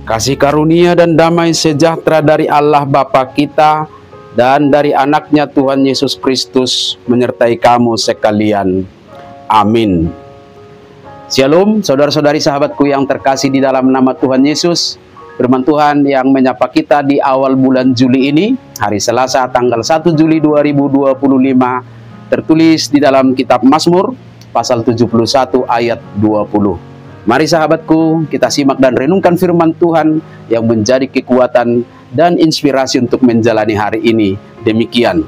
Kasih karunia dan damai sejahtera dari Allah Bapa kita dan dari anaknya Tuhan Yesus Kristus menyertai kamu sekalian. Amin. Shalom saudara-saudari sahabatku yang terkasih di dalam nama Tuhan Yesus. Firman Tuhan yang menyapa kita di awal bulan Juli ini, hari Selasa tanggal 1 Juli 2025, tertulis di dalam kitab Mazmur pasal 71 ayat 20. Mari sahabatku, kita simak dan renungkan firman Tuhan yang menjadi kekuatan dan inspirasi untuk menjalani hari ini. Demikian.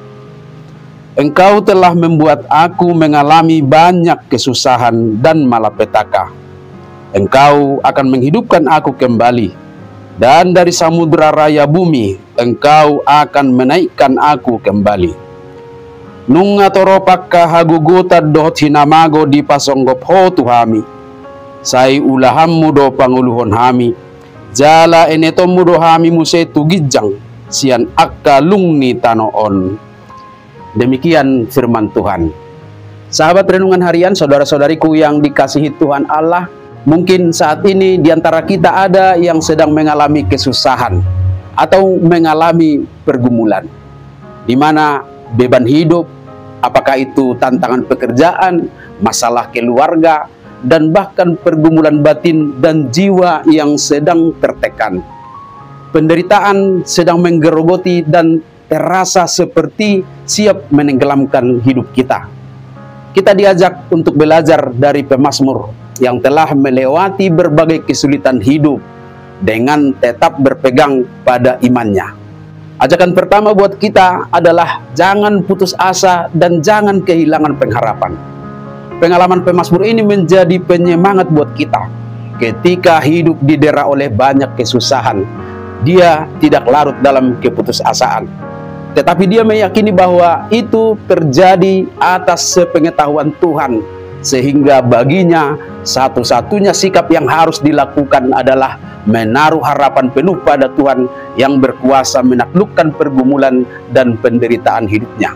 Engkau telah membuat aku mengalami banyak kesusahan dan malapetaka. Engkau akan menghidupkan aku kembali. Dan dari samudera raya bumi, engkau akan menaikkan aku kembali. Nung atoropak haguguta dot hinamago di pasonggop ho tuhami. Sai ulaham mudo panguluhon hami. Jala eneto mudo hami muse tugijang. Sian akka lungni tanoon. Demikian firman Tuhan. Sahabat renungan harian, saudara-saudariku yang dikasihi Tuhan Allah, mungkin saat ini diantara kita ada yang sedang mengalami kesusahan atau mengalami pergumulan, di mana beban hidup, apakah itu tantangan pekerjaan, masalah keluarga, dan bahkan pergumulan batin dan jiwa yang sedang tertekan. Penderitaan sedang menggerogoti dan terasa seperti siap menenggelamkan hidup kita. Kita diajak untuk belajar dari pemazmur yang telah melewati berbagai kesulitan hidup dengan tetap berpegang pada imannya. Ajakan pertama buat kita adalah jangan putus asa dan jangan kehilangan pengharapan. Pengalaman pemazmur ini menjadi penyemangat buat kita. Ketika hidup didera oleh banyak kesusahan, dia tidak larut dalam keputusasaan. Tetapi dia meyakini bahwa itu terjadi atas sepengetahuan Tuhan. Sehingga baginya satu-satunya sikap yang harus dilakukan adalah menaruh harapan penuh pada Tuhan yang berkuasa menaklukkan pergumulan dan penderitaan hidupnya.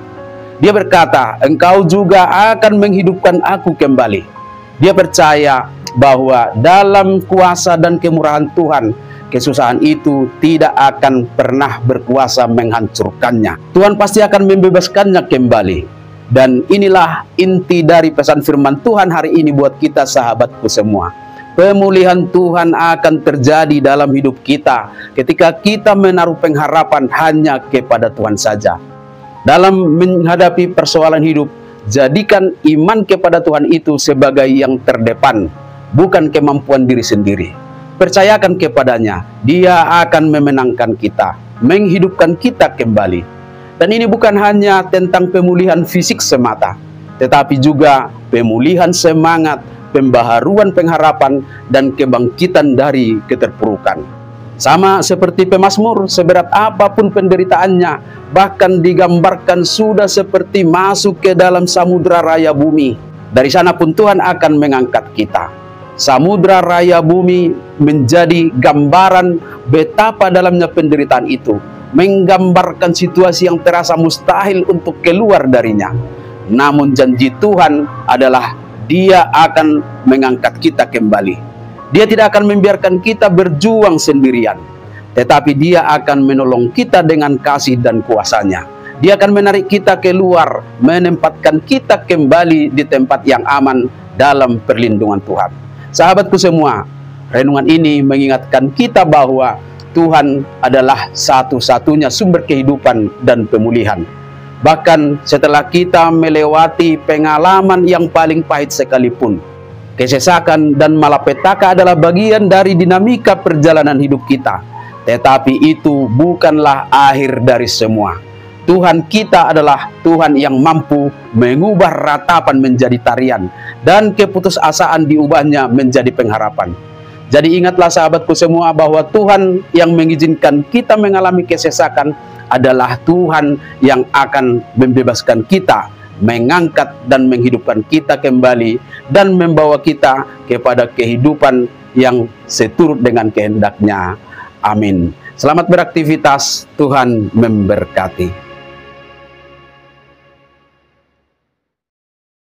Dia berkata, engkau juga akan menghidupkan aku kembali. Dia percaya bahwa dalam kuasa dan kemurahan Tuhan, kesusahan itu tidak akan pernah berkuasa menghancurkannya. Tuhan pasti akan membebaskannya kembali. Dan inilah inti dari pesan firman Tuhan hari ini buat kita sahabatku semua. Pemulihan Tuhan akan terjadi dalam hidup kita ketika kita menaruh pengharapan hanya kepada Tuhan saja. Dalam menghadapi persoalan hidup, jadikan iman kepada Tuhan itu sebagai yang terdepan, bukan kemampuan diri sendiri. Percayakan kepadanya, dia akan memenangkan kita, menghidupkan kita kembali. Dan ini bukan hanya tentang pemulihan fisik semata, tetapi juga pemulihan semangat, pembaharuan pengharapan, dan kebangkitan dari keterpurukan. Sama seperti pemazmur, seberat apapun penderitaannya, bahkan digambarkan sudah seperti masuk ke dalam samudera raya bumi. Dari sana pun Tuhan akan mengangkat kita. Samudera raya bumi menjadi gambaran betapa dalamnya penderitaan itu, menggambarkan situasi yang terasa mustahil untuk keluar darinya. Namun janji Tuhan adalah Dia akan mengangkat kita kembali. Dia tidak akan membiarkan kita berjuang sendirian, tetapi Dia akan menolong kita dengan kasih dan kuasa-Nya. Dia akan menarik kita keluar, menempatkan kita kembali di tempat yang aman dalam perlindungan Tuhan. Sahabatku semua, renungan ini mengingatkan kita bahwa Tuhan adalah satu-satunya sumber kehidupan dan pemulihan. Bahkan setelah kita melewati pengalaman yang paling pahit sekalipun, kesesakan dan malapetaka adalah bagian dari dinamika perjalanan hidup kita. Tetapi itu bukanlah akhir dari semua. Tuhan kita adalah Tuhan yang mampu mengubah ratapan menjadi tarian, dan keputusasaan diubahnya menjadi pengharapan. Jadi ingatlah sahabatku semua bahwa Tuhan yang mengizinkan kita mengalami kesesakan adalah Tuhan yang akan membebaskan kita, mengangkat dan menghidupkan kita kembali, dan membawa kita kepada kehidupan yang seturut dengan kehendak-Nya. Amin. Selamat beraktivitas, Tuhan memberkati.